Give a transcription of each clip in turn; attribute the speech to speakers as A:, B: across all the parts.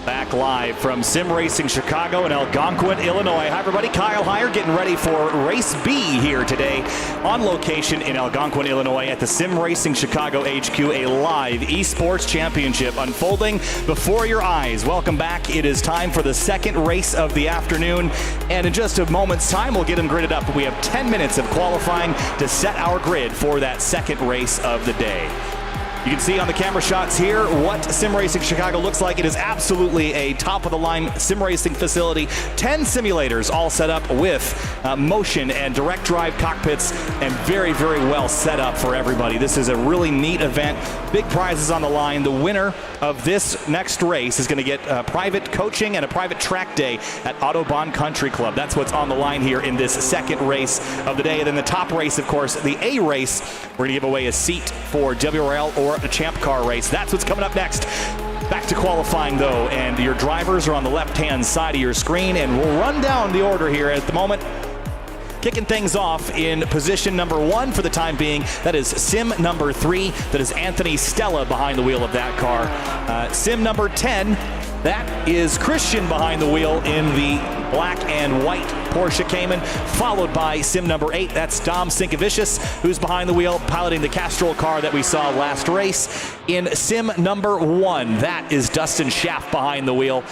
A: Back live from Sim Racing Chicago in Algonquin, Illinois. Hi everybody, Kyle Heyer getting ready for Race B here today on location in Algonquin, Illinois at the Sim Racing Chicago HQ, a live esports championship unfolding before your eyes. Welcome back. It is time for the second race of the afternoon, and in just a moment's time we'll get them gridded up. We have 10 minutes of qualifying to set our grid for that second race of the day. You can see on the camera shots here what Sim Racing Chicago looks like. It is absolutely a top-of-the-line sim racing facility. 10 simulators all set up with motion and direct drive cockpits, and very, very well set up for everybody. This is a really neat event. Big prizes on the line. The winner of this next race is going to get private coaching and a private track day at Autobahn Country Club. That's what's on the line here in this second race of the day. And then the top race, of course, the A race, we're going to give away a seat for WRL or a Champ Car race. That's what's coming up next. Back to qualifying though, and your drivers are on the left-hand side of your screen, and we'll run down the order here at the moment. Kicking things off in position number 1 for the time being, that is sim number 3. That is Anthony Stella behind the wheel of that car. Sim number 10, that is Christian behind the wheel in the black and white Porsche Cayman, followed by sim number 8. That's Dom Sinkevicius, who's behind the wheel piloting the Castrol car that we saw last race. In sim number 1, that is Dustin Schaff behind the wheel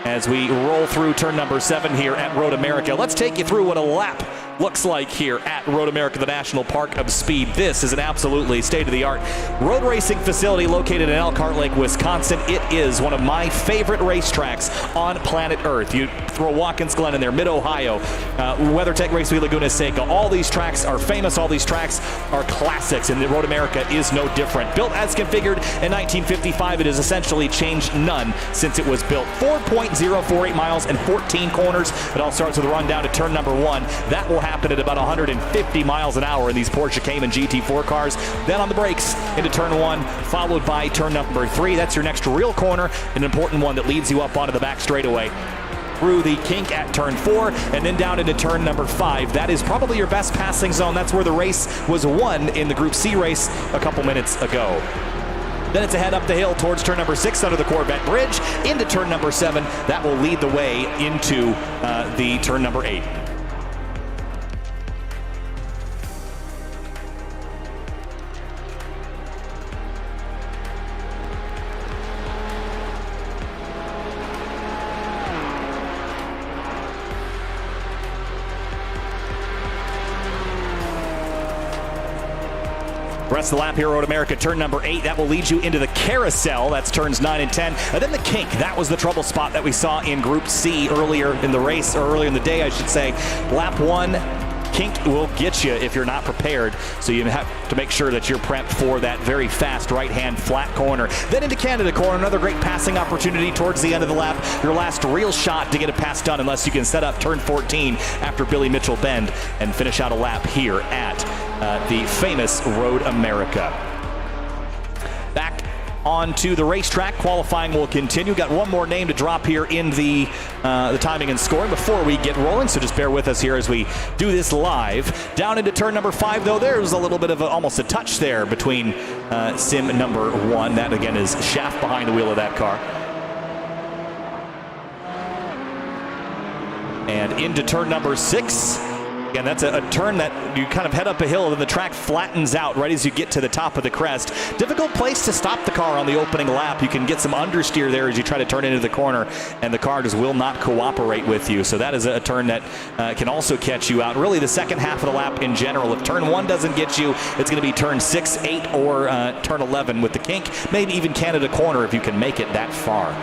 A: as we roll through turn number 7 here at Road America. Let's take you through what a lap looks like here at Road America, the National Park of Speed. This is an absolutely state-of-the-art road racing facility located in Elkhart Lake, Wisconsin. It is one of my favorite racetracks on planet Earth. You throw Watkins Glen in there, Mid-Ohio, WeatherTech Raceway Laguna Seca. All these tracks are famous. All these tracks are classics, and the Road America is no different. Built as configured in 1955, it has essentially changed none since it was built. 4.048 miles and 14 corners. It all starts with a run down to turn number 1. That will happen at about 150 miles an hour in these Porsche Cayman GT4 cars. Then on the brakes into turn 1, followed by turn number 3. That's your next real corner, an important one that leads you up onto the back straightaway. Through the kink at turn 4, and then down into turn number 5. That is probably your best passing zone. That's where the race was won in the Group C race a couple minutes ago. Then it's a head up the hill towards turn number 6 under the Corvette Bridge, into turn number 7. That will lead the way into the turn number 8. Rest of the lap here, Road America, turn number 8. That will lead you into the carousel. That's turns 9 and 10. And then the kink. That was the trouble spot that we saw in Group C earlier in the race, or earlier in the day, I should say. Lap 1, kink will get you if you're not prepared. So you have to make sure that you're prepped for that very fast right-hand flat corner. Then into Canada corner, another great passing opportunity towards the end of the lap. Your last real shot to get a pass done, unless you can set up turn 14 after Billy Mitchell Bend and finish out a lap here at the famous Road America. Back onto the racetrack. Qualifying will continue. Got one more name to drop here in the timing and scoring before we get rolling, so just bear with us here as we do this live. Down into turn number 5, though, there's a little bit of almost a touch there between sim number 1. That, again, is Schaff behind the wheel of that car. And into turn number 6. Again, that's a turn that you kind of head up a hill, and then the track flattens out right as you get to the top of the crest. Difficult place to stop the car on the opening lap. You can get some understeer there as you try to turn into the corner, and the car just will not cooperate with you. So that is a turn that can also catch you out. Really, the second half of the lap in general. If turn 1 doesn't get you, it's going to be turn 6, 8, or turn 11 with the kink. Maybe even Canada corner if you can make it that far.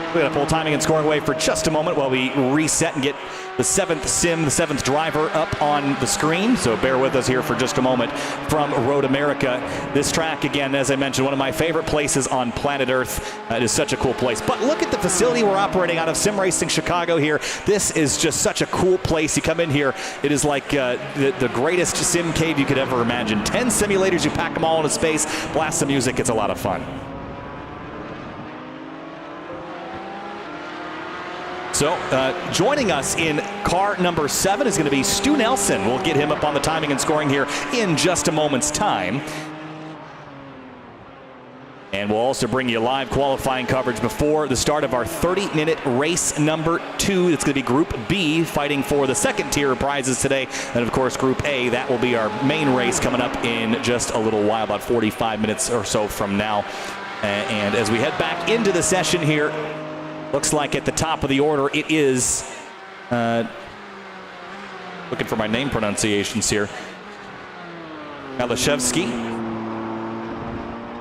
A: We're going to pull timing and scoring away for just a moment while we reset and get the 7th sim, the 7th driver up on the screen. So bear with us here for just a moment from Road America. This track, again, as I mentioned, one of my favorite places on planet Earth. It is such a cool place. But look at the facility we're operating out of, Sim Racing Chicago here. This is just such a cool place. You come in here, it is like the greatest sim cave you could ever imagine. 10 simulators, you pack them all into space, blast some music, it's a lot of fun. So joining us in car number 7 is going to be Stu Nelson. We'll get him up on the timing and scoring here in just a moment's time. And we'll also bring you live qualifying coverage before the start of our 30-minute race number 2. It's going to be Group B, fighting for the second tier of prizes today. And, of course, Group A, that will be our main race coming up in just a little while, about 45 minutes or so from now. And as we head back into the session here, looks like at the top of the order it is, looking for my name pronunciations here, Malashevsky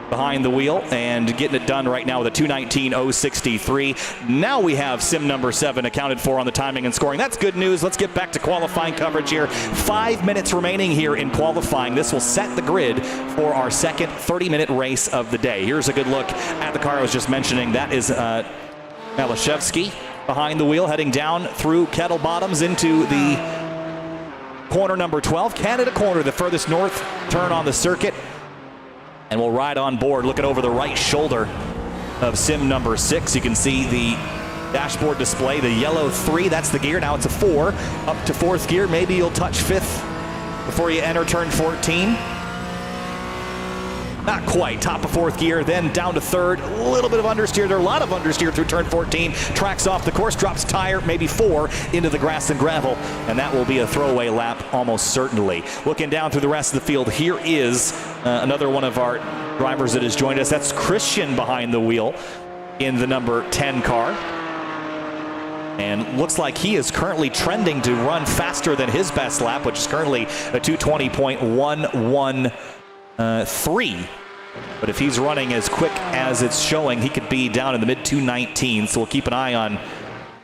A: behind the wheel and getting it done right now with a 2:19.063. Now we have sim number 7 accounted for on the timing and scoring. That's good news. Let's get back to qualifying coverage here. 5 minutes remaining here in qualifying. This will set the grid for our second 30-minute race of the day. Here's a good look at the car I was just mentioning. That is Malashevsky behind the wheel, heading down through Kettle Bottoms into the corner number 12. Canada Corner, the furthest north turn on the circuit. And we'll ride on board, looking over the right shoulder of sim number 6. You can see the dashboard display, the yellow 3, that's the gear. Now it's a 4, up to 4th gear. Maybe you'll touch 5th before you enter turn 14. Not quite. Top of 4th gear, then down to 3rd. A little bit of understeer. There are a lot of understeer through turn 14. Tracks off the course, drops tire, maybe 4, into the grass and gravel. And that will be a throwaway lap almost certainly. Looking down through the rest of the field, here is another one of our drivers that has joined us. That's Christian behind the wheel in the number 10 car. And looks like he is currently trending to run faster than his best lap, which is currently a 2:20.113. But if he's running as quick as it's showing, he could be down in the mid-2:19. So we'll keep an eye on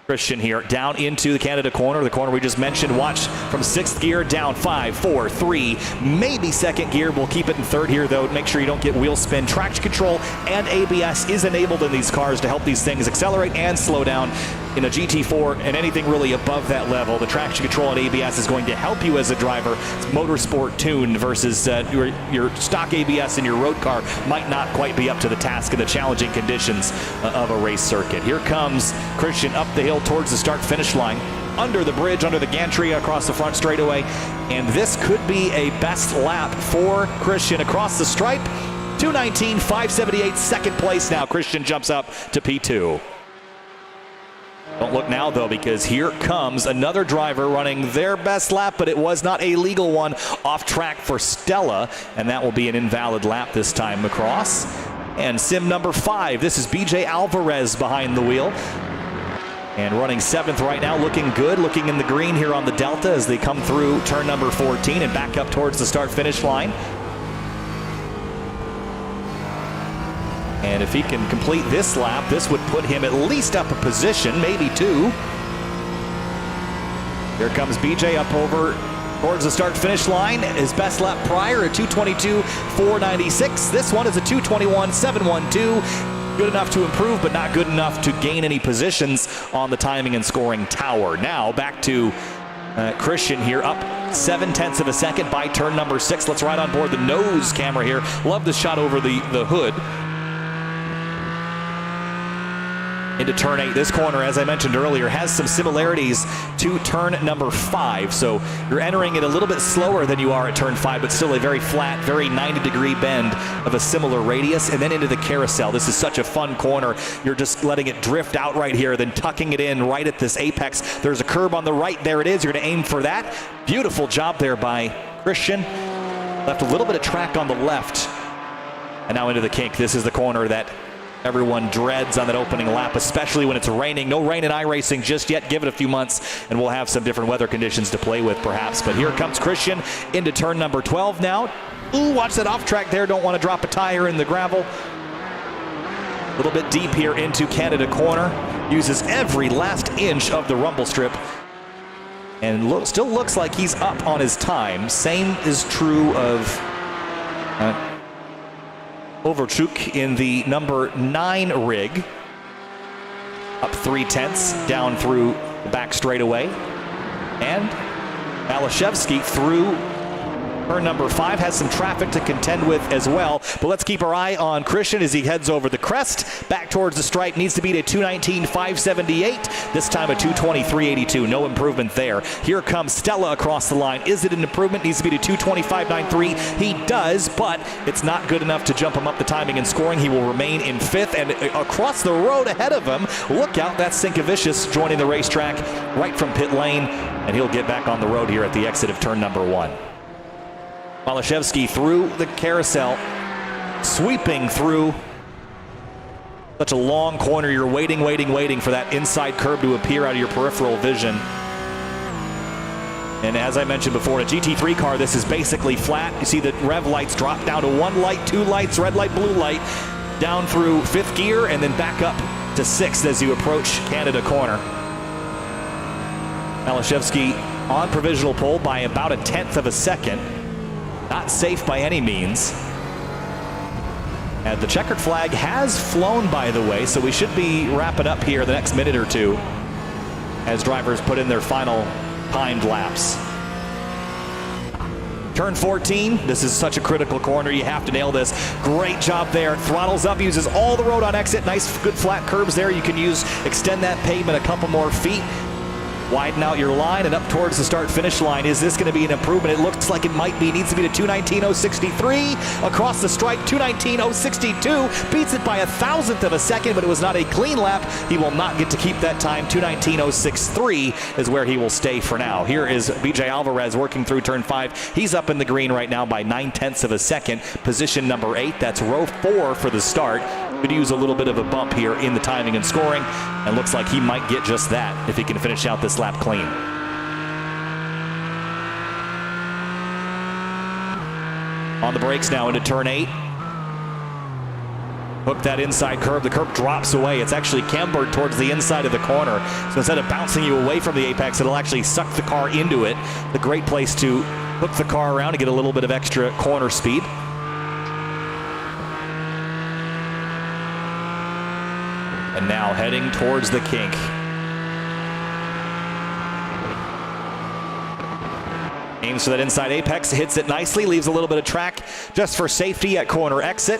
A: Christian here. Down into the Canada Corner, the corner we just mentioned. Watch from 6th gear, down 5, 4, 3, maybe 2nd gear. We'll keep it in 3rd here, though. Make sure you don't get wheel spin. Traction control and ABS is enabled in these cars to help these things accelerate and slow down. In a GT4 and anything really above that level, the traction control and ABS is going to help you as a driver. It's motorsport tuned versus your stock ABS in your road car might not quite be up to the task in the challenging conditions of a race circuit. Here comes Christian up the hill towards the start-finish line, under the bridge, under the gantry, across the front straightaway, and this could be a best lap for Christian across the stripe. 2:19.578, second place now. Christian jumps up to P2. Don't look now, though, because here comes another driver running their best lap, but it was not a legal one, off track for Stella, and that will be an invalid lap this time across. And sim number 5, this is BJ Alvarez behind the wheel. And running 7th right now, looking good, looking in the green here on the Delta as they come through turn number 14 and back up towards the start-finish line. And if he can complete this lap, this would put him at least up a position, maybe 2. Here comes BJ up over towards the start-finish line. His best lap prior, a 2:22.496. This one is a 2:21.712. Good enough to improve, but not good enough to gain any positions on the timing and scoring tower. Now back to Christian here, up 0.7 of a second by turn number 6. Let's ride on board the nose camera here. Love the shot over the hood. Into turn 8. This corner, as I mentioned earlier, has some similarities to turn number 5. So you're entering it a little bit slower than you are at turn 5, but still a very flat, very 90-degree bend of a similar radius. And then into the carousel. This is such a fun corner. You're just letting it drift out right here, then tucking it in right at this apex. There's a curb on the right. There it is. You're going to aim for that. Beautiful job there by Christian. Left a little bit of track on the left. And now into the kink. This is the corner that everyone dreads on that opening lap, especially when it's raining. No rain in iRacing just yet. Give it a few months, and we'll have some different weather conditions to play with, perhaps. But here comes Christian into turn number 12 now. Ooh, watch that off track there. Don't want to drop a tire in the gravel. A little bit deep here into Canada Corner. Uses every last inch of the rumble strip. And still looks like he's up on his time. Same is true of Overchuk in the number 9 rig. Up 0.3 down through the back straightaway. And Malashevsky through Turn number 5 has some traffic to contend with as well, but let's keep our eye on Christian as he heads over the crest. Back towards the stripe, needs to beat a 2:19.578. This time a 2:23.82. No improvement there. Here comes Stella across the line. Is it an improvement? Needs to beat a 2:25.93. He does, but it's not good enough to jump him up the timing and scoring. He will remain in 5th, and across the road ahead of him, look out, that's Sinkevicius joining the racetrack right from pit lane, and he'll get back on the road here at the exit of turn number 1. Malashevsky through the carousel, sweeping through such a long corner. You're waiting for that inside curb to appear out of your peripheral vision. And as I mentioned before, in a GT3 car, this is basically flat. You see the rev lights drop down to 1 light, 2 lights, red light, blue light, down through 5th gear, and then back up to 6th as you approach Canada Corner. Malashevsky on provisional pole by about 1/10 of a second. Not safe by any means. And the checkered flag has flown, by the way, so we should be wrapping up here the next minute or two as drivers put in their final timed laps. Turn 14, this is such a critical corner. You have to nail this. Great job there. Throttles up, uses all the road on exit. Nice, good flat curbs there. You can extend that pavement a couple more feet. Widen out your line and up towards the start-finish line. Is this going to be an improvement? It looks like it might be. Needs to be to 2:19.063. Across the stripe, 2:19.062. Beats it by 1,000th of a second, but it was not a clean lap. He will not get to keep that time. 2:19.063 is where he will stay for now. Here is BJ Alvarez working through turn 5. He's up in the green right now by 9/10 of a second. Position number 8. That's row 4 for the start. Could use a little bit of a bump here in the timing and scoring, and looks like he might get just that if he can finish out this lap clean. On the brakes now into turn 8. Hook that inside curb. The curb drops away. It's actually cambered towards the inside of the corner. So instead of bouncing you away from the apex, it'll actually suck the car into it. A great place to hook the car around to get a little bit of extra corner speed. And now heading towards the kink. Aims for that inside apex, hits it nicely, leaves a little bit of track just for safety at corner exit.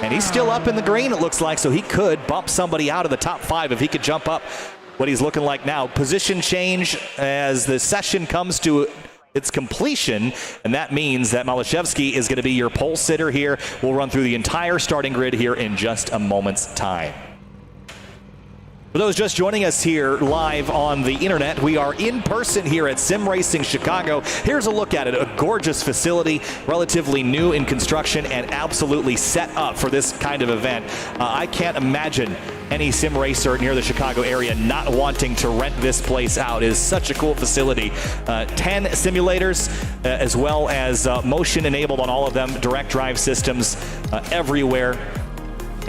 A: And he's still up in the green, it looks like, so he could bump somebody out of the top 5 if he could jump up what he's looking like now. Position change as the session comes to its completion, and that means that Malashevsky is going to be your pole sitter here. We'll run through the entire starting grid here in just a moment's time. For those just joining us here live on the internet, we are in person here at Sim Racing Chicago. Here's a look at it. A gorgeous facility, relatively new in construction and absolutely set up for this kind of event. I can't imagine any sim racer near the Chicago area not wanting to rent this place out. It is such a cool facility. 10 simulators, as well as motion enabled on all of them, direct drive systems everywhere,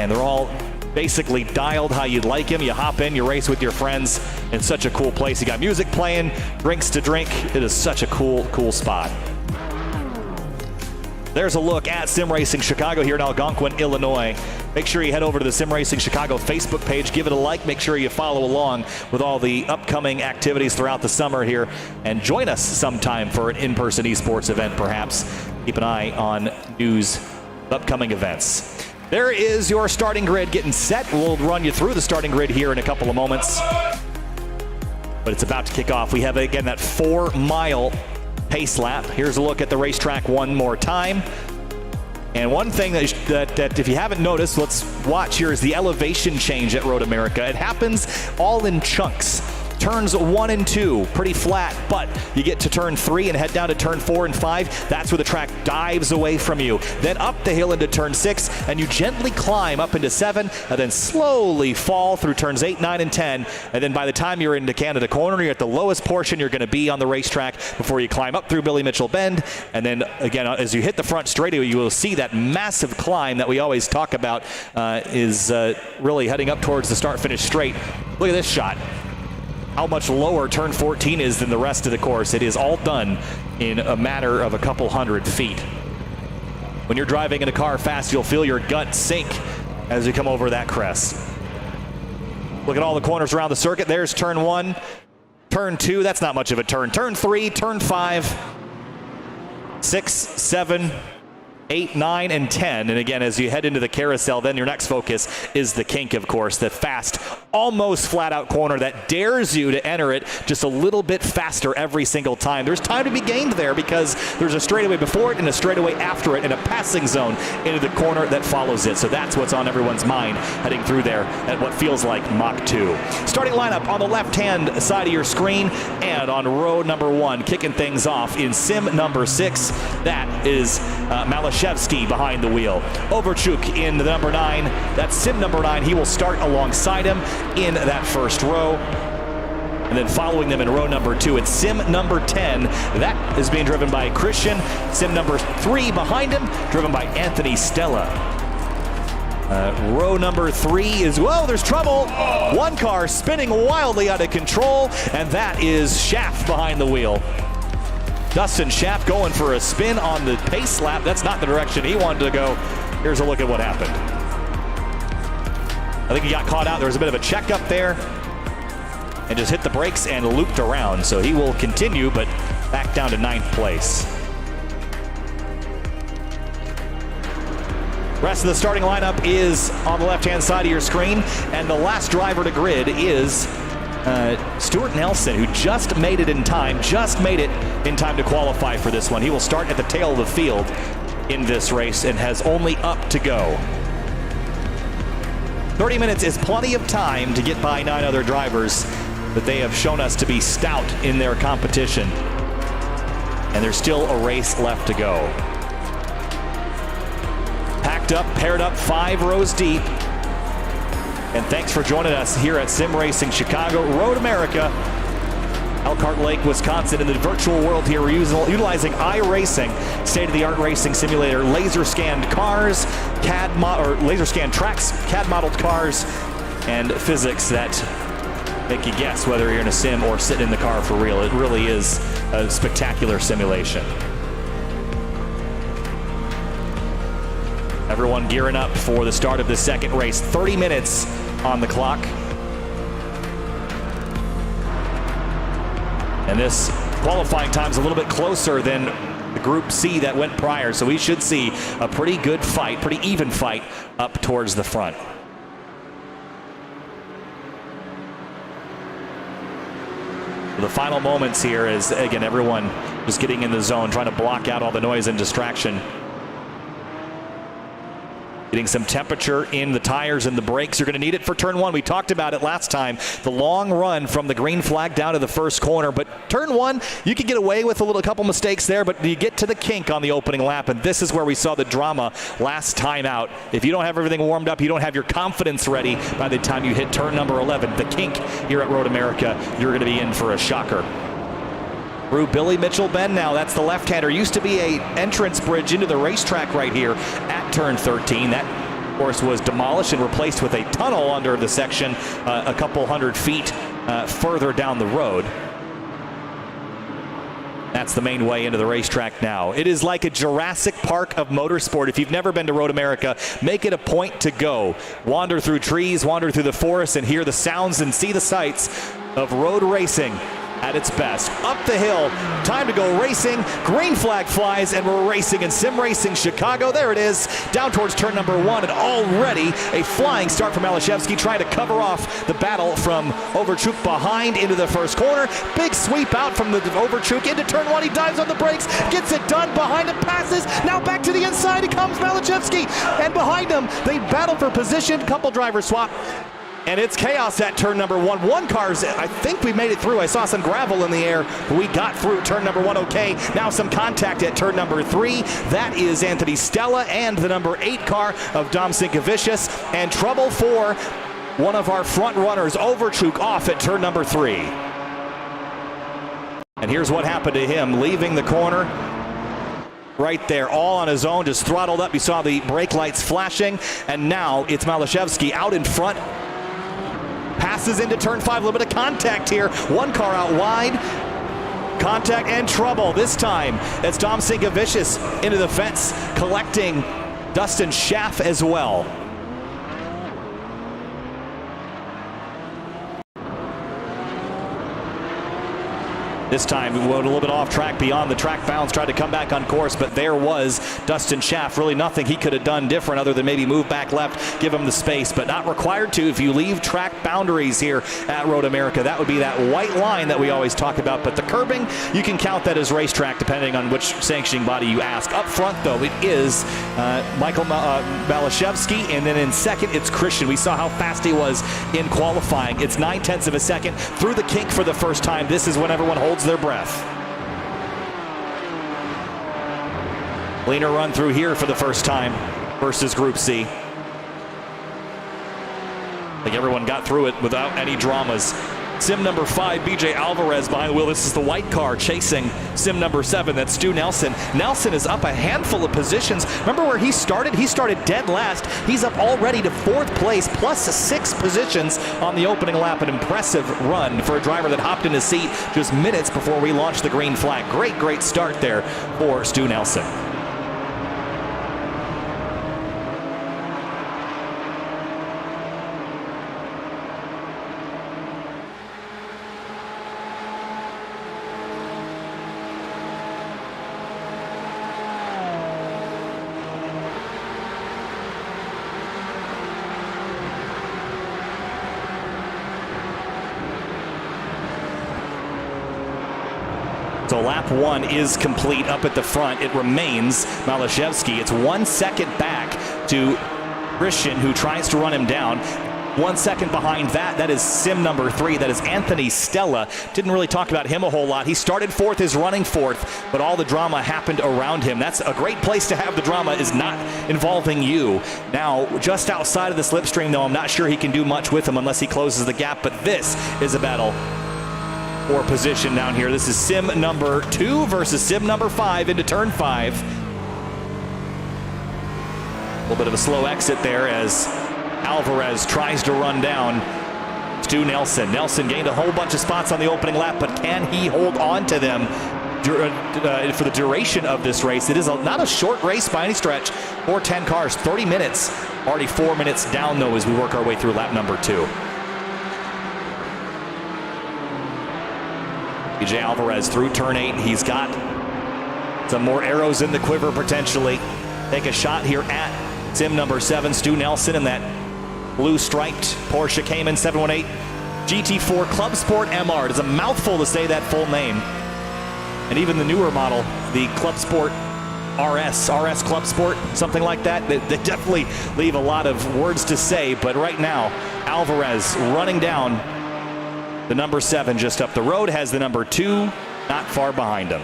A: and they're all basically dialed how you'd like him. You hop in, you race with your friends. It's such a cool place. You got music playing, drinks to drink. It is such a cool spot. There's a look at Sim Racing Chicago here in Algonquin, Illinois. Make sure you head over to the Sim Racing Chicago Facebook page. Give it a like. Make sure you follow along with all the upcoming activities throughout the summer here. And join us sometime for an in-person esports event, perhaps. Keep an eye on news, upcoming events. There is your starting grid getting set. We'll run you through the starting grid here in a couple of moments. But it's about to kick off. We have, again, that 4-mile pace lap. Here's a look at the racetrack one more time. And one thing that if you haven't noticed, let's watch here is the elevation change at Road America. It happens all in chunks. Turns 1 and 2, pretty flat, but you get to turn 3 and head down to turn 4 and 5. That's where the track dives away from you. Then up the hill into turn 6, and you gently climb up into 7, and then slowly fall through turns 8, 9, and 10. And then by the time you're into Canada Corner, you're at the lowest portion you're going to be on the racetrack before you climb up through Billy Mitchell Bend. And then again, as you hit the front straightaway, you will see that massive climb that we always talk about is really heading up towards the start-finish straight. Look at this shot. How much lower turn 14 is than the rest of the course. It is all done in a matter of a couple hundred feet. When you're driving in a car fast, you'll feel your gut sink as you come over that crest. Look at all the corners around the circuit. There's turn 1, turn 2, that's not much of a turn. Turn 3, turn 5. 6, 7, 8, 9, and 10. And again, as you head into the carousel, then your next focus is the kink, of course, the fast, almost flat-out corner that dares you to enter it just a little bit faster every single time. There's time to be gained there because there's a straightaway before it and a straightaway after it and a passing zone into the corner that follows it. So that's what's on everyone's mind heading through there at what feels like Mach 2. Starting lineup on the left-hand side of your screen and on row number 1, kicking things off in sim number 6. That is Malashevsky behind the wheel. Overchuk in the number 9. That's sim number 9. He will start alongside him in that first row. And then following them in row number 2, it's sim number 10. That is being driven by Christian. Sim number 3 behind him, driven by Anthony Stella. Row number 3 is, whoa, there's trouble. One car spinning wildly out of control, and that is Schaff behind the wheel. Dustin Schaff going for a spin on the pace lap. That's not the direction he wanted to go. Here's a look at what happened. I think he got caught out. There was a bit of a checkup there and just hit the brakes and looped around. So he will continue, but back down to 9th place. Rest of the starting lineup is on the left-hand side of your screen, and the last driver to grid is Stuart Nelson, who just made it in time to qualify for this one. He will start at the tail of the field in this race and has only up to go. 30 minutes is plenty of time to get by 9 other drivers, but they have shown us to be stout in their competition. And there's still a race left to go. Packed up, paired up, 5 rows deep. And thanks for joining us here at Sim Racing Chicago, Road America, Elkhart Lake, Wisconsin. In the virtual world here, we're utilizing iRacing, state-of-the-art racing simulator, laser-scanned cars, laser-scanned tracks, CAD-modeled cars, and physics that make you guess whether you're in a sim or sitting in the car for real. It really is a spectacular simulation. Everyone gearing up for the start of the second race. 30 minutes on the clock. And this qualifying time is a little bit closer than the Group C that went prior, so we should see a pretty good fight, pretty even fight up towards the front. The final moments here is, again, everyone just getting in the zone, trying to block out all the noise and distraction. Getting some temperature in the tires and the brakes. You're going to need it for turn 1. We talked about it last time. The long run from the green flag down to the first corner. But turn 1, you can get away with a couple mistakes there, but you get to the kink on the opening lap, and this is where we saw the drama last time out. If you don't have everything warmed up, you don't have your confidence ready by the time you hit turn number 11, the kink here at Road America, you're going to be in for a shocker. Through Billy Mitchell Bend now. That's the left-hander. Used to be a entrance bridge into the racetrack right here at turn 13. That, of course, was demolished and replaced with a tunnel under the section a couple hundred feet further down the road. That's the main way into the racetrack now. It is like a Jurassic Park of motorsport. If you've never been to Road America, make it a point to go. Wander through trees, wander through the forest, and hear the sounds and see the sights of road racing at its best. Up the hill, time to go racing. Green flag flies, and we're racing in Sim Racing Chicago. There it is, down towards turn number 1, and already a flying start from Malashevsky, trying to cover off the battle from Overchuk behind into the first corner. Big sweep out from the Overchuk into turn 1. He dives on the brakes, gets it done behind him, passes. Now back to the inside, it comes Malashevsky, and behind him, they battle for position. Couple driver swap. And it's chaos at turn number 1. One car's, I think we made it through. I saw some gravel in the air, but we got through turn number 1 okay. Now some contact at turn number 3. That is Anthony Stella and the number 8 car of Dom Sinkevicius. And trouble for one of our front runners, Overchuk, off at turn number 3. And here's what happened to him, leaving the corner. Right there, all on his own, just throttled up. You saw the brake lights flashing. And now it's Malashevsky out in front. Passes into turn 5, a little bit of contact here. One car out wide. Contact and trouble. This time, it's Dom Sinkevicius into the fence, collecting Dustin Schaff as well. This time we went a little bit off track beyond the track bounds, tried to come back on course, but there was Dustin Schaff. Really nothing he could have done different other than maybe move back left, give him the space, but not required to if you leave track boundaries here at Road America. That would be that white line that we always talk about, but the curbing, you can count that as racetrack depending on which sanctioning body you ask. Up front, though, it is Michael Malashevsky, and then in second, it's Christian. We saw how fast he was in qualifying. It's 9/10 of a second through the kink for the first time. This is when everyone holds their breath. Leaner run through here for the first time versus Group C. I think everyone got through it without any dramas. Sim number 5, BJ Alvarez behind the wheel. This is the white car chasing sim number 7. That's Stu Nelson. Nelson is up a handful of positions. Remember where he started? He started dead last. He's up already to 4th place, plus 6 positions on the opening lap. An impressive run for a driver that hopped in his seat just minutes before we launched the green flag. Great start there for Stu Nelson. So lap 1 is complete up at the front. It remains Malashevsky. It's 1 second back to Christian, who tries to run him down. 1 second behind that, that is sim number 3. That is Anthony Stella. Didn't really talk about him a whole lot. He started 4th, is running 4th, but all the drama happened around him. That's a great place to have the drama, is not involving you. Now, just outside of the slipstream, though, I'm not sure he can do much with him unless he closes the gap, but this is a battle for position down here. This is sim number 2 versus sim number 5 into turn 5. A little bit of a slow exit there as Alvarez tries to run down Stu Nelson. Nelson gained a whole bunch of spots on the opening lap, but can he hold on to them for the duration of this race? It is not a short race by any stretch for 10 cars. 30 minutes, already 4 minutes down, though, as we work our way through lap number 2. BJ Alvarez through turn 8. He's got some more arrows in the quiver potentially. Take a shot here at sim number 7, Stu Nelson, in that blue striped Porsche Cayman 718 GT4 Club Sport MR. It is a mouthful to say that full name. And even the newer model, the Club Sport RS Club Sport, something like that. They definitely leave a lot of words to say, but right now, Alvarez running down the number 7 just up the road, has the number 2 not far behind him.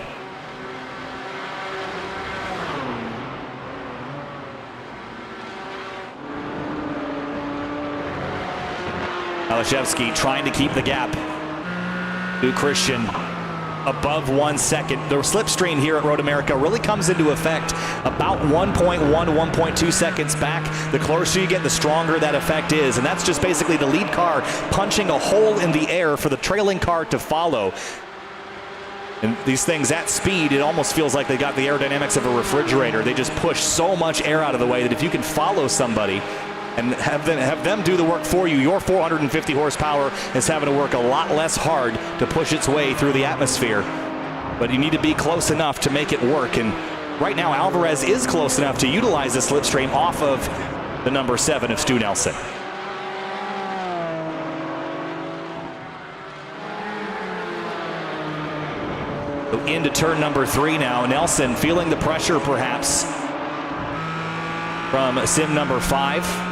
A: Malashevsky trying to keep the gap to Christian above 1 second. The slipstream here at Road America really comes into effect about 1.1 to 1.2 seconds back. The closer you get, the stronger that effect is. And that's just basically the lead car punching a hole in the air for the trailing car to follow. And these things at speed, it almost feels like they got the aerodynamics of a refrigerator. They just push so much air out of the way that if you can follow somebody and have them do the work for you, your 450 horsepower is having to work a lot less hard to push its way through the atmosphere. But you need to be close enough to make it work. And right now, Alvarez is close enough to utilize the slipstream off of the number 7 of Stu Nelson. So into turn number 3 now. Nelson feeling the pressure perhaps from sim number 5.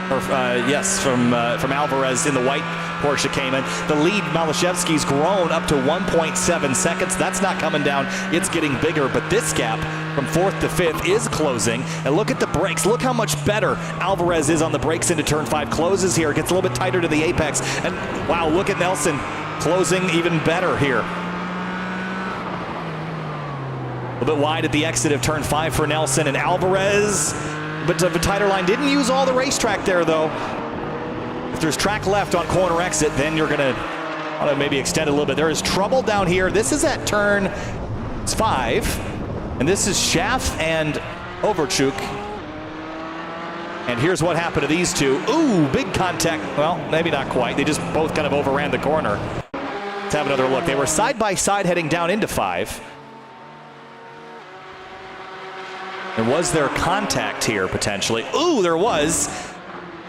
A: From Alvarez in the white Porsche Cayman. The lead, Malashevsky's grown up to 1.7 seconds. That's not coming down. It's getting bigger, but this gap from 4th to 5th is closing. And look at the brakes. Look how much better Alvarez is on the brakes into turn 5. Closes here, gets a little bit tighter to the apex. And wow, look at Nelson closing even better here. A little bit wide at the exit of turn 5 for Nelson, and Alvarez, but the tighter line. Didn't use all the racetrack there, though. If there's track left on corner exit, then you're going to want to maybe extend a little bit. There is trouble down here. This is at turn 5, and this is Schaff and Overchuk. And here's what happened to these two. Ooh, big contact. Well, maybe not quite. They just both kind of overran the corner. Let's have another look. They were side by side heading down into 5. And was there contact here potentially? Ooh, there was.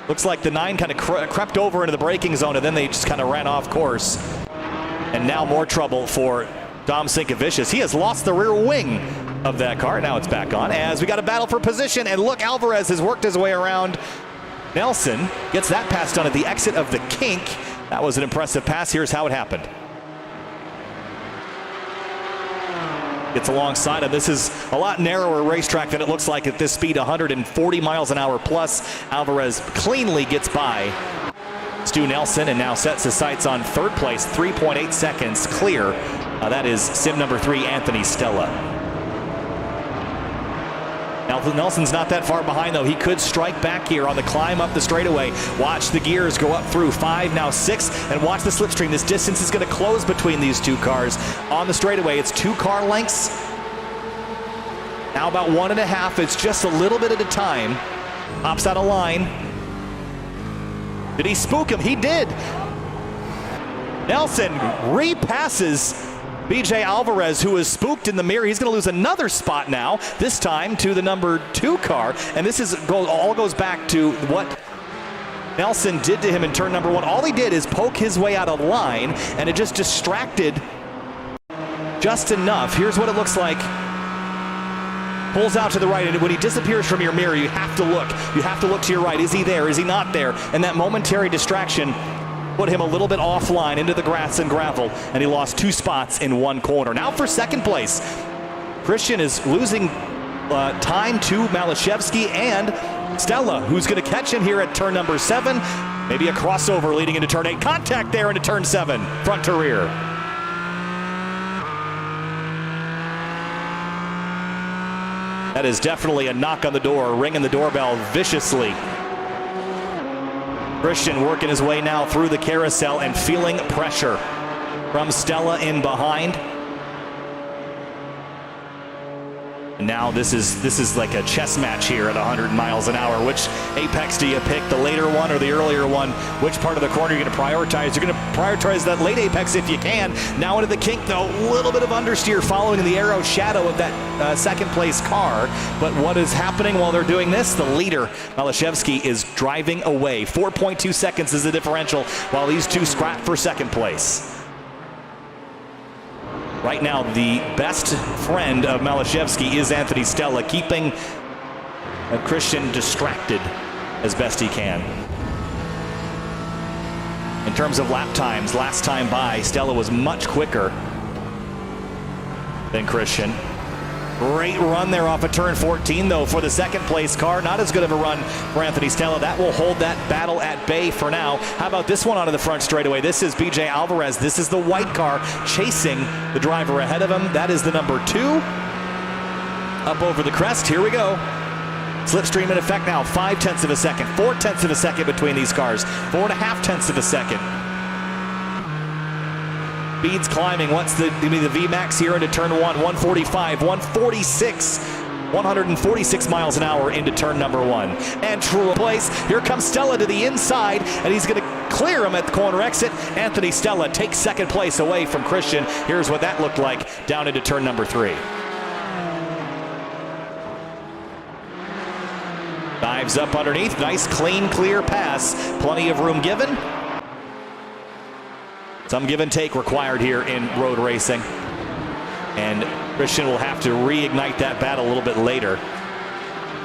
A: Looks like the 9 kind of crept over into the braking zone, and then they just kind of ran off course. And now more trouble for Dom Sinkevicius. He has lost the rear wing of that car. Now it's back on as we got a battle for position. And look, Alvarez has worked his way around Nelson. Gets that pass done at the exit of the kink. That was an impressive pass. Here's how it happened. Gets alongside him. This is a lot narrower racetrack than it looks like at this speed, 140 miles an hour plus. Alvarez cleanly gets by Stu Nelson and now sets his sights on third place, 3.8 seconds clear. That is sim number 3, Anthony Stella. Nelson's not that far behind, though. He could strike back here on the climb up the straightaway. Watch the gears go up through 5, now 6, and watch the slipstream. This distance is going to close between these two cars. On the straightaway, it's 2 car lengths. Now about 1.5. It's just a little bit at a time. Hops out of line. Did he spook him? He did. Nelson repasses BJ Alvarez, who is spooked in the mirror. He's going to lose another spot now, this time to the number 2 car. And this is all goes back to what Nelson did to him in turn number 1. All he did is poke his way out of line, and it just distracted just enough. Here's what it looks like. Pulls out to the right, and when he disappears from your mirror, you have to look. You have to look to your right. Is he there? Is he not there? And that momentary distraction put him a little bit offline into the grass and gravel, and he lost 2 spots in 1 corner. Now for second place, Christian is losing time to Malashevsky and Stella, who's going to catch him here at turn number 7. Maybe a crossover leading into turn 8. Contact there into turn 7, front to rear. That is definitely a knock on the door, ringing the doorbell viciously. Christian working his way now through the carousel and feeling pressure from Stella in behind. And now this is like a chess match here at 100 miles an hour. Which apex do you pick, the later one or the earlier one? Which part of the corner are you going to prioritize? You're going to prioritize that late apex if you can. Now into the kink, though, a little bit of understeer following the arrow shadow of that second place car. But what is happening while they're doing this? The leader, Malashevsky, is driving away. 4.2 seconds is the differential while these two scrap for second place. Right now, the best friend of Malashevsky is Anthony Stella, keeping Christian distracted as best he can. In terms of lap times, last time by, Stella was much quicker than Christian. Great run there off of turn 14, though, for the second place car. Not as good of a run for Anthony Stella. That will hold that battle at bay for now. How about this one onto the front straightaway? This is BJ Alvarez. This is the white car chasing the driver ahead of him. That is the number 2. Up over the crest. Here we go. Slipstream in effect now. 0.5 of a second. 0.4 of a second between these cars. 4.5 of a second. Speeds climbing. What's the VMAX here into turn 1? 145, 146, 146 miles an hour into turn number 1. And true place. Here comes Stella to the inside, and he's going to clear him at the corner exit. Anthony Stella takes second place away from Christian. Here's what that looked like down into turn number 3. Dives up underneath. Nice, clean, clear pass. Plenty of room given. Some give and take required here in road racing. And Christian will have to reignite that battle a little bit later.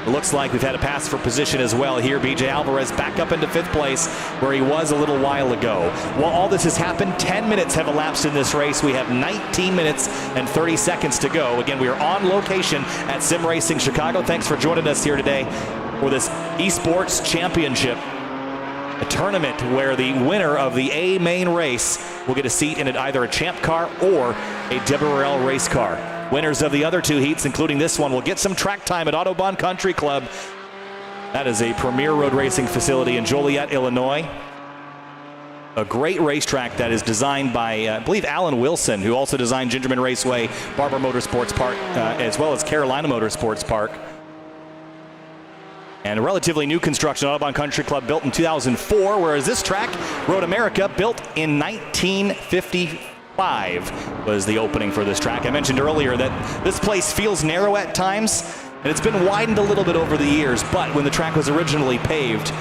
A: It looks like we've had a pass for position as well here. BJ Alvarez back up into 5th place where he was a little while ago. While all this has happened, 10 minutes have elapsed in this race. We have 19 minutes and 30 seconds to go. Again, we are on location at Sim Racing Chicago. Thanks for joining us here today for this esports championship. A tournament where the winner of the A main race will get a seat in either a champ car or a WRL race car. Winners of the other 2 heats, including this one, will get some track time at Autobahn Country Club. That is a premier road racing facility in Joliet, Illinois. A great racetrack that is designed by, I believe, Alan Wilson, who also designed Gingerman Raceway, Barber Motorsports Park, as well as Carolina Motorsports Park. And a relatively new construction, Autobahn Country Club, built in 2004, whereas this track, Road America, built in 1950. 5 was the opening for this track. I mentioned earlier that this place feels narrow at times, and it's been widened a little bit over the years, but when the track was originally paved,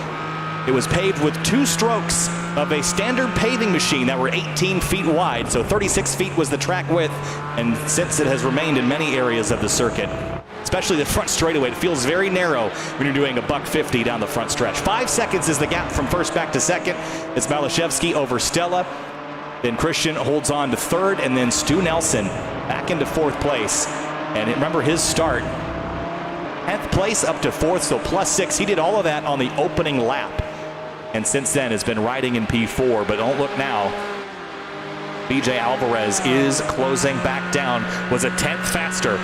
A: it was paved with 2 strokes of a standard paving machine that were 18 feet wide, so 36 feet was the track width, and since it has remained in many areas of the circuit, especially the front straightaway, it feels very narrow when you're doing a $150 down the front stretch. 5 seconds is the gap from first back to second. It's Malashevsky over Stella. Then Christian holds on to third, and then Stu Nelson back into 4th place. And remember his start, 10th place up to 4th, so +6. He did all of that on the opening lap. And since then has been riding in P4, but don't look now. BJ Alvarez is closing back down, was a 10th faster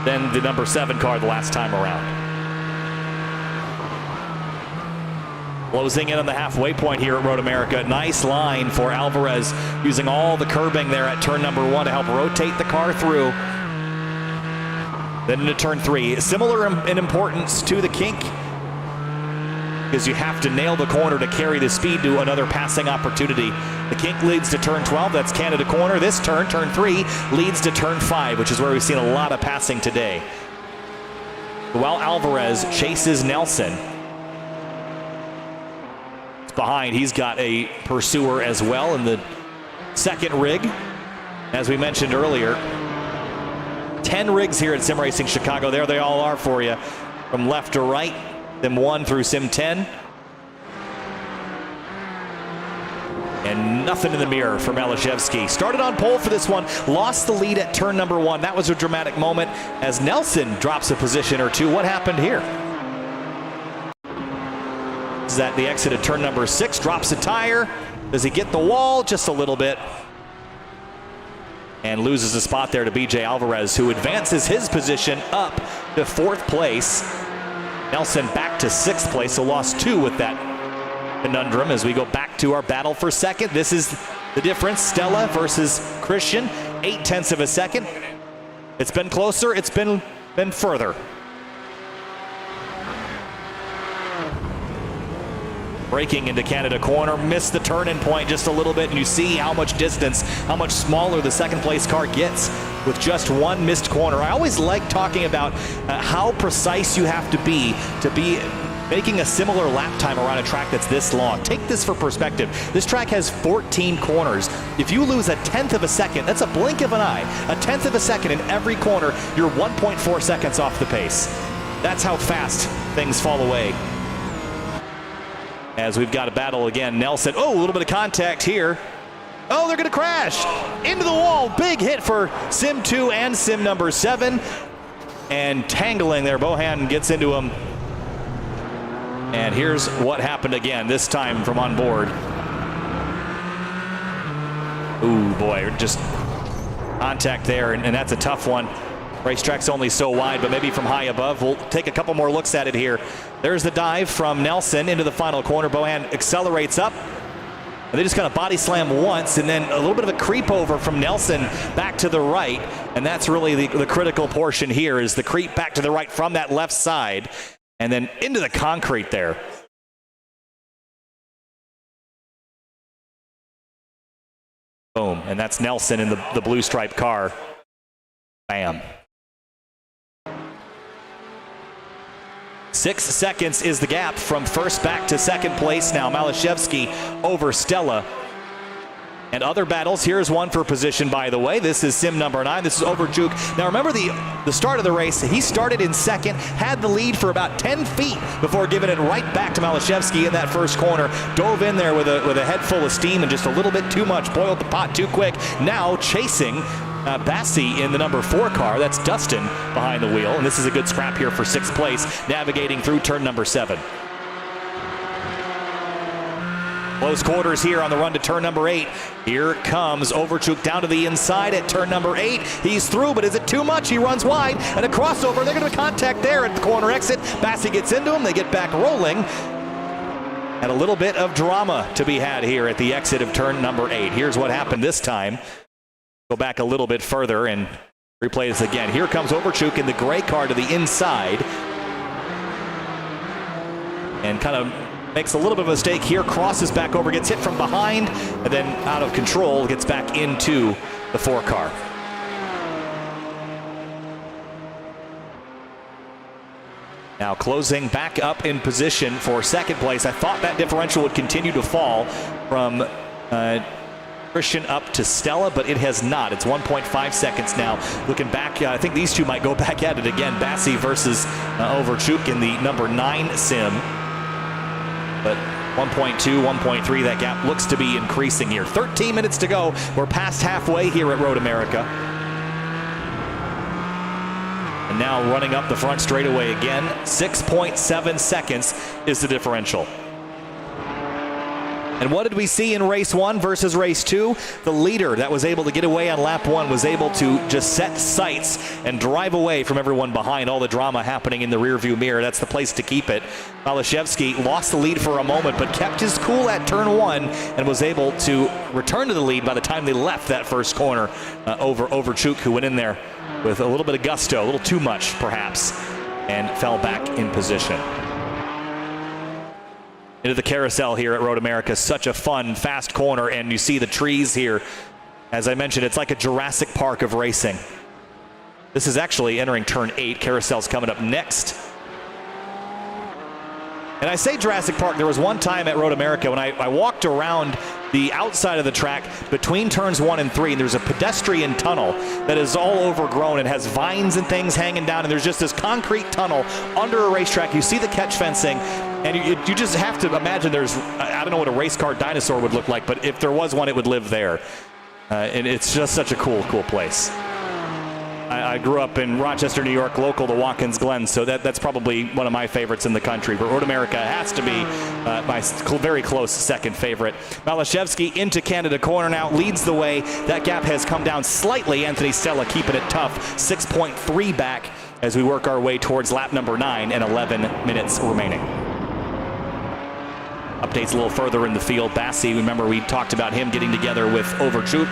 A: than the number 7 car the last time around. Closing in on the halfway point here at Road America. Nice line for Alvarez, using all the curbing there at turn number 1 to help rotate the car through. Then into turn 3. Similar in importance to the kink, because you have to nail the corner to carry the speed to another passing opportunity. The kink leads to turn 12, that's Canada corner. This turn 3, leads to turn 5, which is where we've seen a lot of passing today. While Alvarez chases Nelson, it's behind, he's got a pursuer as well in the second rig. As we mentioned earlier, 10 rigs here at Sim Racing Chicago. There they all are for you, from left to right. Sim 1 through Sim 10. And nothing in the mirror for Malashevsky. Started on pole for this one, lost the lead at turn number 1. That was a dramatic moment as Nelson drops a position or 2. What happened here? Is that the exit of turn number 6, drops a tire. Does he get the wall? Just a little bit. And loses a spot there to BJ Alvarez, who advances his position up to 4th place. Nelson back to 6th place, so lost 2 with that conundrum as we go back to our battle for second. This is the difference, Stella versus Christian, 0.8 of a second. It's been closer, it's been further. Braking into Canada corner, missed the turn-in point just a little bit, and you see how much distance, how much smaller the second place car gets with just 1 missed corner. I always like talking about how precise you have to be making a similar lap time around a track that's this long. Take this for perspective. This track has 14 corners. If you lose a 1/10 of a second, that's a blink of an eye. A 1/10 of a second in every corner, you're 1.4 seconds off the pace. That's how fast things fall away. As we've got a battle again, Nelson, oh, a little bit of contact here. Oh, they're gonna crash into the wall. Big hit for Sim 2 and Sim number 7. And tangling there, Bohan gets into him. And here's what happened again, this time from on board. Ooh, boy, just contact there, and that's a tough one. Racetrack's only so wide, but maybe from high above. We'll take a couple more looks at it here. There's the dive from Nelson into the final corner. Bohan accelerates up, and they just kind of body slam once, and then a little bit of a creep over from Nelson back to the right, and that's really the critical portion here, is the creep back to the right from that left side, and then into the concrete there. Boom, and that's Nelson in the blue striped car. Bam. 6 seconds is the gap from first back to second place now. Malashevsky over Stella. And other battles, here's one for position, by the way. This is Sim number 9. This is Overchuk. Now remember the start of the race. He started in second, had the lead for about 10 feet before giving it right back to Malashevsky in that first corner. Dove in there with a head full of steam and just a little bit too much. Boiled the pot too quick. Now chasing Bassi in the number 4 car. That's Dustin behind the wheel. And this is a good scrap here for 6th place, navigating through turn number 7. Close quarters here on the run to turn number 8. Here comes Overchuk down to the inside at turn number 8. He's through, but is it too much? He runs wide, and a crossover. They're going to contact there at the corner exit. Bassi gets into him. They get back rolling. And a little bit of drama to be had here at the exit of turn number 8. Here's what happened this time. Go back a little bit further and replay this again. Here comes Overchuk in the gray car to the inside. And kind of makes a little bit of a mistake here, crosses back over, gets hit from behind, and then out of control, gets back into the 4 car. Now closing back up in position for second place. I thought that differential would continue to fall from Christian up to Stella, but it has not. It's 1.5 seconds now. Looking back, I think these two might go back at it again. Bassi versus Overchuk in the number 9 sim. But 1.2, 1.3, that gap looks to be increasing here. 13 minutes to go. We're past halfway here at Road America. And now running up the front straightaway again. 6.7 seconds is the differential. And what did we see in race 1 versus race 2? The leader that was able to get away on lap 1 was able to just set sights and drive away from everyone behind. All the drama happening in the rearview mirror. That's the place to keep it. Malashevsky lost the lead for a moment, but kept his cool at turn 1 and was able to return to the lead by the time they left that first corner over Overchuk, who went in there with a little bit of gusto, a little too much perhaps, and fell back in position. Into the carousel here at Road America. Such a fun, fast corner, and you see the trees here. As I mentioned, it's like a Jurassic Park of racing. This is actually entering turn 8. Carousel's coming up next. And I say Jurassic Park, there was one time at Road America when I walked around the outside of the track between turns 1 and 3, and there's a pedestrian tunnel that is all overgrown and has vines and things hanging down, and there's just this concrete tunnel under a racetrack. You see the catch fencing, and you just have to imagine there's, I don't know what a race car dinosaur would look like, but if there was one, it would live there. And it's just such a cool very cool. I grew up in Rochester, New York, local to Watkins Glen, so that's probably one of my favorites in the country. But Road America has to be my very close second favorite. Malashevsky into Canada corner now, leads the way. That gap has come down slightly. Anthony Stella keeping it tough, 6.3 back as we work our way towards lap number 9 and 11 minutes remaining. Updates a little further in the field. Bassi, remember we talked about him getting together with Overchuk.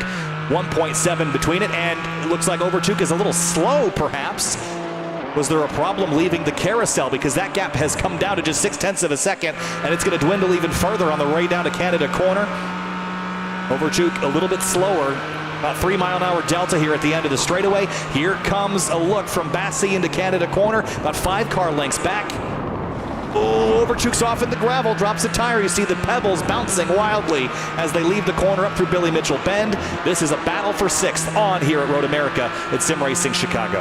A: 1.7 between it, and it looks like Overchuk is a little slow, perhaps. Was there a problem leaving the carousel? Because that gap has come down to just 0.6 of a second, and it's going to dwindle even further on the way down to Canada corner. Overchuk a little bit slower, about 3-mile-an-hour delta here at the end of the straightaway. Here comes a look from Bassi into Canada corner, about 5 car lengths back. Oh, Overchuk's off in the gravel, drops a tire. You see the pebbles bouncing wildly as they leave the corner up through Billy Mitchell Bend. This is a battle for 6th on here at Road America at Sim Racing Chicago.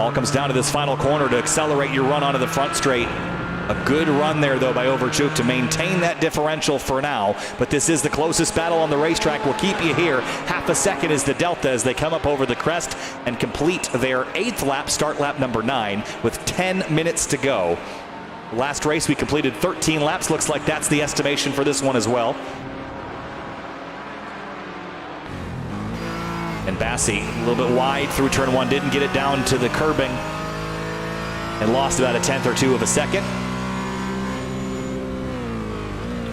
A: All comes down to this final corner to accelerate your run onto the front straight. A good run there, though, by Overchuk to maintain that differential for now. But this is the closest battle on the racetrack. We'll keep you here. Half a second is the delta as they come up over the crest and complete their 8th lap, start lap number 9, with 10 minutes to go. Last race, we completed 13 laps. Looks like that's the estimation for this one as well. And Bassi, a little bit wide through turn 1, didn't get it down to the curbing and lost about 1/10 or 2 of a second.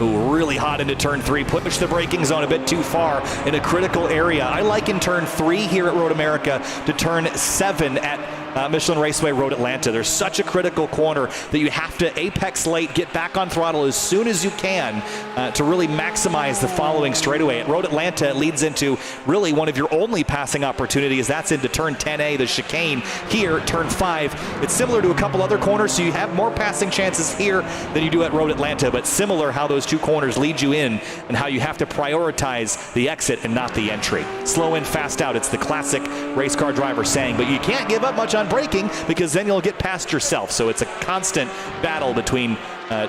A: Ooh, really hot into turn 3, pushed the braking zone a bit too far in a critical area. I liken turn 3 here at Road America to turn 7 at Michelin Raceway Road Atlanta. There's such a critical corner that you have to apex late, get back on throttle as soon as you can to really maximize the following straightaway. At Road Atlanta, it leads into really one of your only passing opportunities. That's into turn 10A, the chicane. Here, turn 5, it's similar to a couple other corners, so you have more passing chances here than you do at Road Atlanta, but similar how those two corners lead you in and how you have to prioritize the exit and not the entry. Slow in, fast out. It's the classic race car driver saying, but you can't give up much on braking because then you'll get past yourself. So it's a constant battle between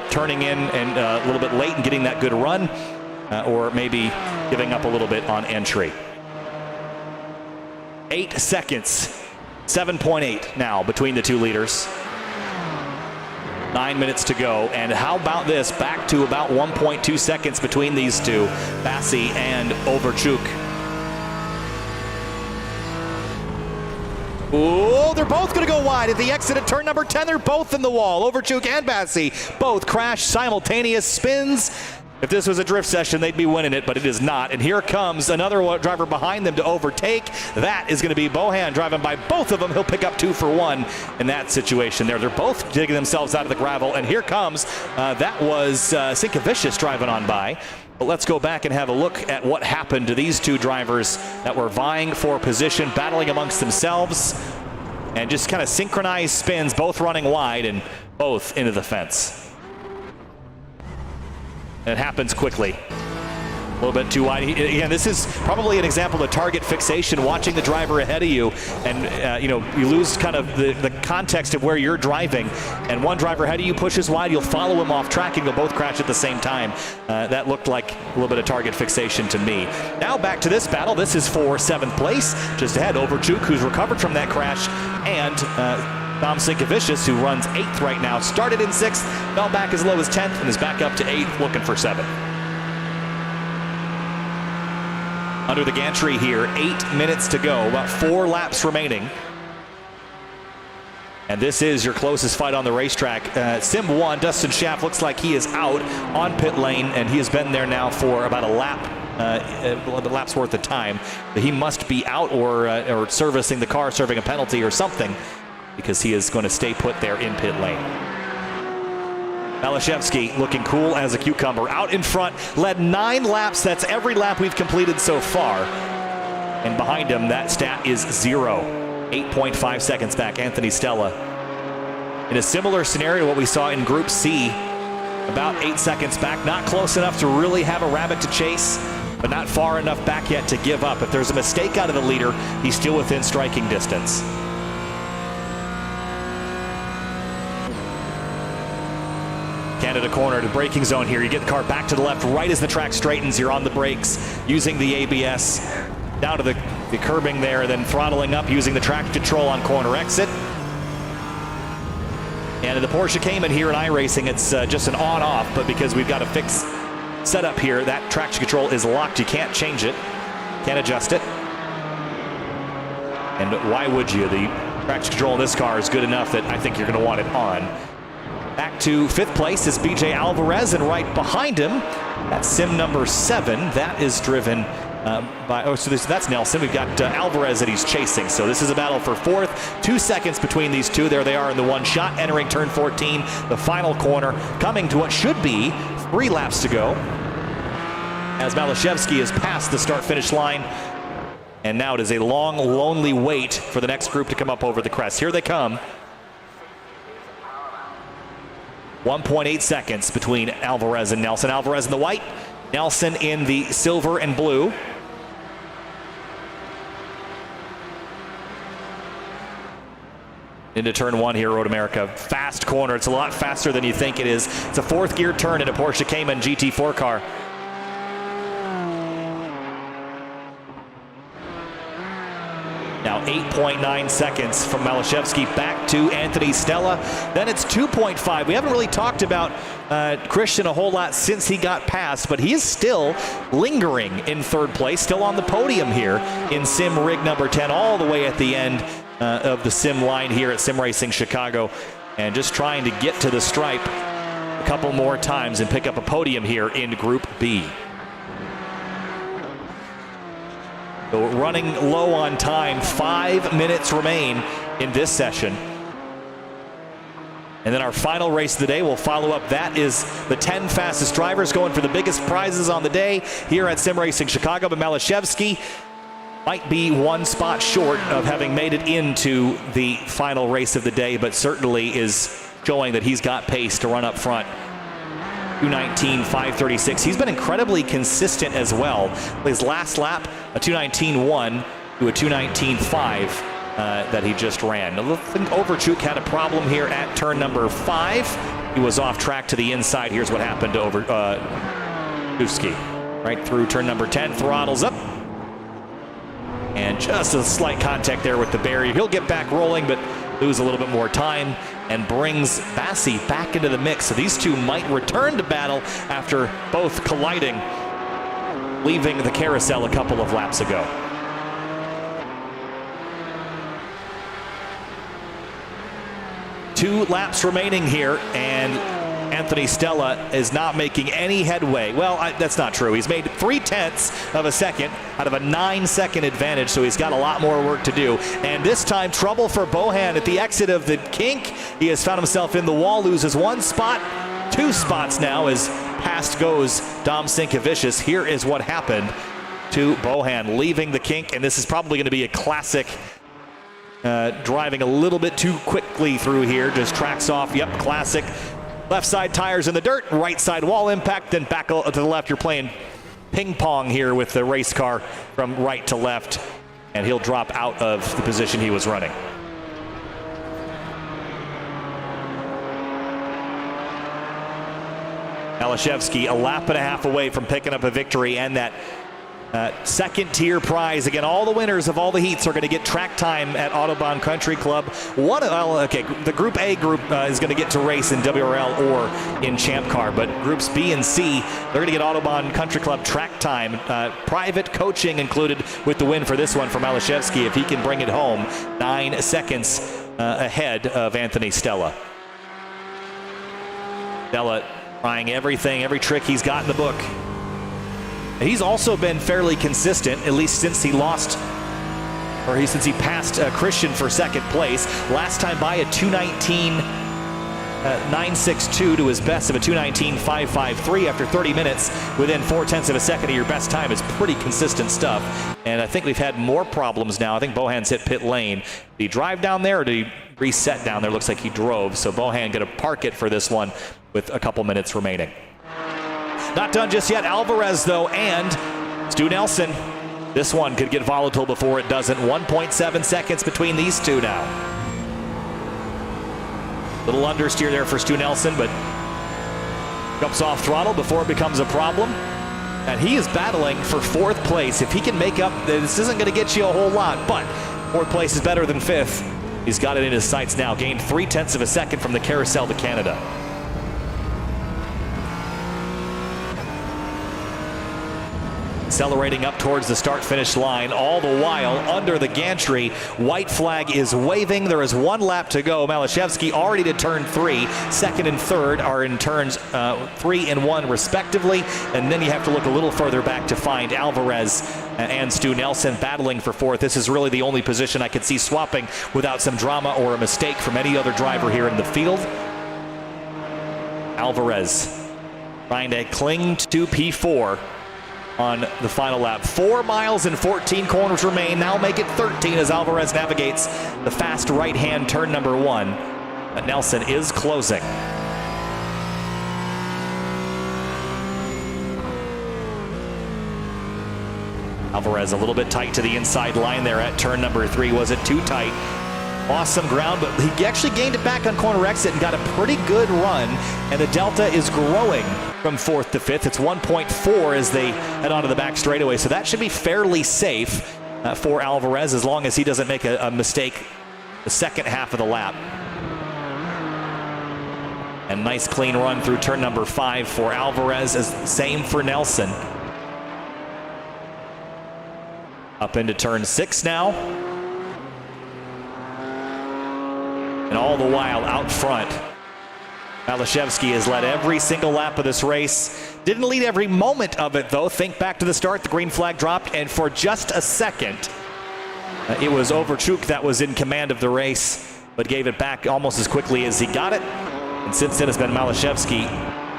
A: turning in and a little bit late and getting that good run, or maybe giving up a little bit on entry. 8 seconds, 7.8 now between the two leaders. 9 minutes to go, and how about this? Back to about 1.2 seconds between these two, Bassi and Overchuk. Oh, they're both going to go wide at the exit at turn number 10. They're both in the wall. Overchuk and Bassi both crash simultaneous spins. If this was a drift session, they'd be winning it, but it is not. And here comes another driver behind them to overtake. That is going to be Bohan driving by both of them. He'll pick up 2 for 1 in that situation there. They're both digging themselves out of the gravel. And here comes, that was Sinkevicius driving on by. But let's go back and have a look at what happened to these two drivers that were vying for position, battling amongst themselves, and just kind of synchronized spins, both running wide and both into the fence. It happens quickly. A little bit too wide. Again, this is probably an example of target fixation, watching the driver ahead of you, and you lose kind of the context of where you're driving. And one driver ahead of you pushes wide, you'll follow him off track, and you'll both crash at the same time. That looked like a little bit of target fixation to me. Now back to this battle. This is for 7th place. Just ahead, Overchuk, who's recovered from that crash, and Tom Sinkevicius, who runs 8th right now, started in 6th, fell back as low as 10th, and is back up to 8th, looking for 7th. Under the gantry here, 8 minutes to go, about 4 laps remaining. And this is your closest fight on the racetrack. Sim 1, Dustin Schaff looks like he is out on pit lane, and he has been there now for about a lap's worth of time. But he must be out or servicing the car, serving a penalty or something, because he is going to stay put there in pit lane. Malashevsky looking cool as a cucumber. Out in front, led 9 laps. That's every lap we've completed so far. And behind him, that stat is 0. 8.5 seconds back, Anthony Stella. In a similar scenario, what we saw in Group C, about 8 seconds back. Not close enough to really have a rabbit to chase, but not far enough back yet to give up. If there's a mistake out of the leader, he's still within striking distance. Canada corner to braking zone here. You get the car back to the left right as the track straightens. You're on the brakes using the ABS. Down to the curbing there, then throttling up using the traction control on corner exit. And in the Porsche Cayman here in iRacing, it's just an on-off, but because we've got a fixed setup here, that traction control is locked. You can't change it, can't adjust it. And why would you? The traction control in this car is good enough that I think you're going to want it on. Back to 5th place is BJ Alvarez, and right behind him, that's sim number 7. That is driven that's Nelson. We've got Alvarez that he's chasing. So this is a battle for 4th. 2 seconds between these two. There they are in the one shot, entering turn 14, the final corner, coming to what should be 3 laps to go, as Malashevsky is past the start-finish line. And now it is a long, lonely wait for the next group to come up over the crest. Here they come. 1.8 seconds between Alvarez and Nelson. Alvarez in the white, Nelson in the silver and blue. Into turn 1 here, Road America. Fast corner. It's a lot faster than you think it is. It's a 4th gear turn in a Porsche Cayman GT4 car. Now 8.9 seconds from Malashevsky back to Anthony Stella. Then it's 2.5. We haven't really talked about Christian a whole lot since he got past, but he is still lingering in 3rd place, still on the podium here in sim rig number 10, all the way at the end of the sim line here at Sim Racing Chicago, and just trying to get to the stripe a couple more times and pick up a podium here in Group B. So running low on time, 5 minutes remain in this session. And then our final race of the day will follow up. That is the 10 fastest drivers going for the biggest prizes on the day here at Sim Racing Chicago. But Malashevsky might be 1 spot short of having made it into the final race of the day, but certainly is showing that he's got pace to run up front. 2:19.536. He's been incredibly consistent as well. His last lap, a 2:19.1 to a 2:19.5 that he just ran. I think Overchuk had a problem here at turn number 5. He was off track to the inside. Here's what happened to Overchuk. Right through turn number 10, throttles up. And just a slight contact there with the barrier. He'll get back rolling, but lose a little bit more time, and brings Bassi back into the mix. So these two might return to battle after both colliding, leaving the carousel a couple of laps ago. Two laps remaining here, and Anthony Stella is not making any headway. Well, that's not true. He's made 0.3 of a second out of a 9-second advantage, so he's got a lot more work to do. And this time, trouble for Bohan at the exit of the kink. He has found himself in the wall, loses 1 spot, 2 spots now as past goes Dom Sinkevicius. Here is what happened to Bohan, leaving the kink, and this is probably going to be a classic. Driving a little bit too quickly through here, just tracks off. Yep, classic. Left side tires in the dirt, right side wall impact, then back to the left. You're playing ping pong here with the race car from right to left, and he'll drop out of the position he was running. Malashevsky a lap and a half away from picking up a victory and that second tier prize. Again, all the winners of all the heats are going to get track time at Autobahn Country Club. The Group A group is going to get to race in WRL or in Champ Car, but Groups B and C, they're going to get Autobahn Country Club track time. Private coaching included with the win for this one for Malashevsky if he can bring it home. 9 seconds ahead of Anthony Stella. Stella trying everything, every trick he's got in the book. He's also been fairly consistent, at least since he lost, or since he passed Christian for second place. Last time by a 2:19.962 to his best of a 2:19.553 after 30 minutes within 0.4 of a second of your best time is pretty consistent stuff. And I think we've had more problems now. I think Bohan's hit pit lane. Did he drive down there or did he reset down there? Looks like he drove. So Bohan going to park it for this one with a couple minutes remaining. Not done just yet. Alvarez, though, and Stu Nelson. This one could get volatile before it doesn't. 1.7 seconds between these two now. Little understeer there for Stu Nelson, but jumps off throttle before it becomes a problem. And he is battling for 4th place. If he can make up, this isn't going to get you a whole lot, but 4th place is better than 5th. He's got it in his sights now. Gained 0.3 of a second from the Carousel to Canada. Accelerating up towards the start-finish line, all the while under the gantry. White flag is waving. There is 1 lap to go. Malashevsky already to turn 3. Second and third are in turns 3 and 1 respectively. And then you have to look a little further back to find Alvarez and Stu Nelson battling for 4th. This is really the only position I could see swapping without some drama or a mistake from any other driver here in the field. Alvarez trying to cling to P4 on the final lap. 4 miles and 14 corners remain. Now make it 13 as Alvarez navigates the fast right-hand turn number 1. But Nelson is closing. Alvarez a little bit tight to the inside line there at turn number 3. Was it too tight? Lost some ground, but he actually gained it back on corner exit and got a pretty good run, and the delta is growing from 4th to 5th. It's 1.4 as they head onto the back straightaway, so that should be fairly safe for Alvarez as long as he doesn't make a mistake the second half of the lap. And nice clean run through turn number 5 for Alvarez, as same for Nelson. Up into turn 6 now. And all the while out front, Malashevsky has led every single lap of this race. Didn't lead every moment of it, though. Think back to the start. The green flag dropped, and for just a second, it was Overchuk that was in command of the race, but gave it back almost as quickly as he got it. And since then, it's been Malashevsky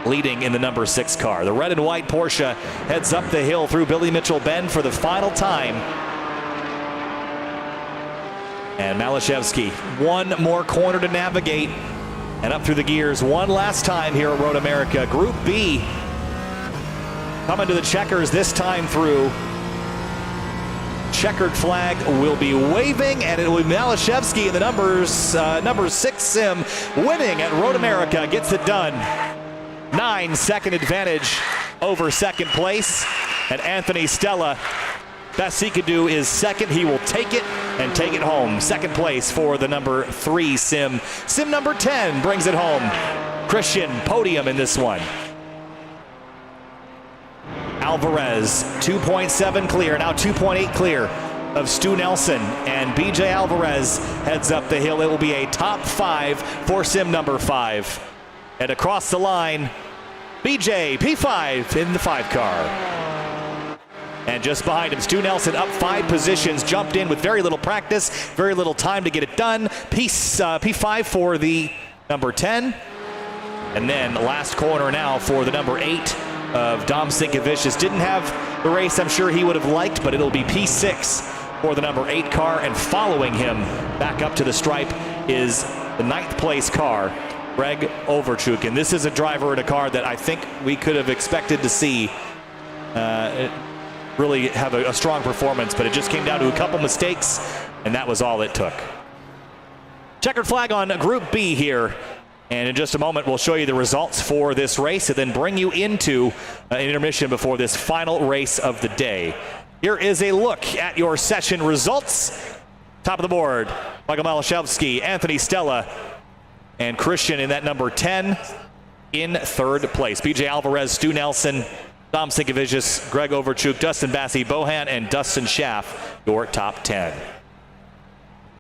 A: leading in the number 6 car. The red and white Porsche heads up the hill through Billy Mitchell Bend for the final time. And Malashevsky, 1 more corner to navigate, and up through the gears one last time here at Road America. Group B coming to the checkers this time through. Checkered flag will be waving, and it will be Malashevsky in the number 6 sim winning at Road America. Gets it done. 9-second advantage over second place, and Anthony Stella, best he could do is second. He will take it and take it home. Second place for the number 3 sim. Sim number 10 brings it home. Christian podium in this one. Alvarez 2.7 clear, now 2.8 clear of Stu Nelson, and BJ Alvarez heads up the hill. It will be a top 5 for sim number 5. And across the line, BJ P5 in the 5 car. And just behind him, Stu Nelson up 5 positions, jumped in with very little practice, very little time to get it done. P5 for the number 10. And then last corner now for the number 8 of Dom Sinkevicius. Didn't have the race I'm sure he would have liked, but it'll be P6 for the number 8 car. And following him back up to the stripe is the 9th place car, Greg Overchuk. And this is a driver in a car that I think we could have expected to see really have a strong performance, but it just came down to a couple mistakes, and that was all it took. Checkered flag on Group B here. And in just a moment, we'll show you the results for this race and then bring you into an intermission before this final race of the day. Here is a look at your session results. Top of the board, Michael Malashevsky, Anthony Stella, and Christian in that number 10 in 3rd place. BJ Alvarez, Stu Nelson, Dom Sinkevicius, Greg Overchuk, Dustin Bassi, Bohan, and Dustin Schaff, your top 10.